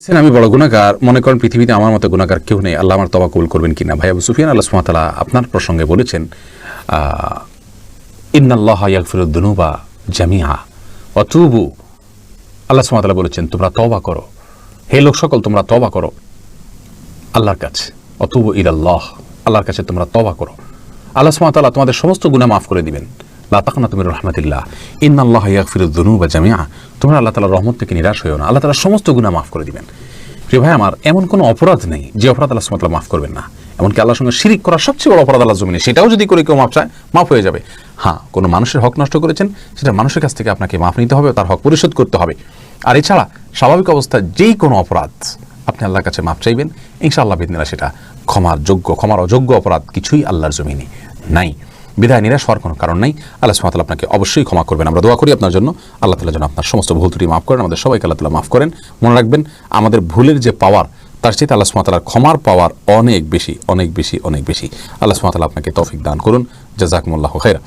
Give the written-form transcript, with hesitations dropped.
আমি বড় গুনাহগার, মনে করেন পৃথিবীতে আমার মতো গুনাহগার কেউ নেই, আল্লাহ আমার তওবা কবুল করবেন কিনা। ভাই আবু সুফিয়ান, আল্লাহ সুবহানাহু ওয়া তাআলা আপনার প্রসঙ্গে বলেছেন ইন্নাল্লাহা ইয়াগফিরুদ যুনুবা জামিআ ওয়া তুবু। আল্লাহ সুবহানাহু ওয়া তাআলা বলেছেন তোমরা তওবা করো, হে লোক সকল তোমরা তওবা করো আল্লাহর কাছে, ওয়া তুবু ইলাল্লাহ, আল্লাহর কাছে তোমরা তওবা করো। আল্লাহ সুবহানাহু ওয়া তাআলা তোমাদের সমস্ত গুনাহ মাফ করে দিবেন। লা তাকনাতু মির রাহমাতিল্লাহ, ইন্নাল্লাহা ইয়াগফিরুদ যুনুবা জামিআ। তোমরা আল্লাহ তাআলার রহমত থেকে নিরাশ হইও না, আল্লাহ তাআলা সমস্ত গুনাহ মাফ করে দিবেন। প্রিয় ভাই আমার, এমন কোনো অপরাধ নেই যে অপরাধ আল্লাহ সুবহানাহু ওয়া তাআলা মাফ করবেন না। এমনকি আল্লাহর সঙ্গে শিরিক করা সবচেয়ে বড় অপরাধ আল্লাহর জমিনে, সেটাও যদি করে কেউ মাফ চায় মাফ হয়ে যাবে। হ্যাঁ, কোনো মানুষের হক নষ্ট করেছেন, সেটা মানুষের কাছ থেকে আপনাকে মাফ নিতে হবে, তার হক পরিশোধ করতে হবে। আর এছাড়া স্বাভাবিক অবস্থায় যেই কোনো অপরাধ আপনি আল্লাহর কাছে মাফ চাইবেন, ইনশাআল্লাহ বিদিনিল্লাহ সেটা ক্ষমার যোগ্য। ক্ষমার অযোগ্য অপরাধ কিছুই আল্লাহর জমিনে নাই, বিদায় নিরাশ হওয়ার কোনো কারণ নাই। আল্লাহ সুবহানাহু ওয়া তাআলা আপনাকে অবশ্যই ক্ষমা করবেন। আমরা দোয়া করি আপনার জন্য, আল্লাহ তাআলা যেন আপনার সমস্ত ভুল ত্রুটি মাফ করেন, আমাদের সবাইকে আল্লাহ তাআলা মাফ করেন। মনে রাখবেন, আমাদের ভুলের যে পাওয়ার, তার চেয়ে আল্লাহ সুবহানাহু ওয়া তাআলার ক্ষমার পাওয়ার অনেক বেশি, অনেক বেশি, অনেক বেশি। আল্লাহ সুবহানাহু ওয়া তাআলা আপনাকে তৌফিক দান করুন। জাযাকুমুল্লাহু খাইরা।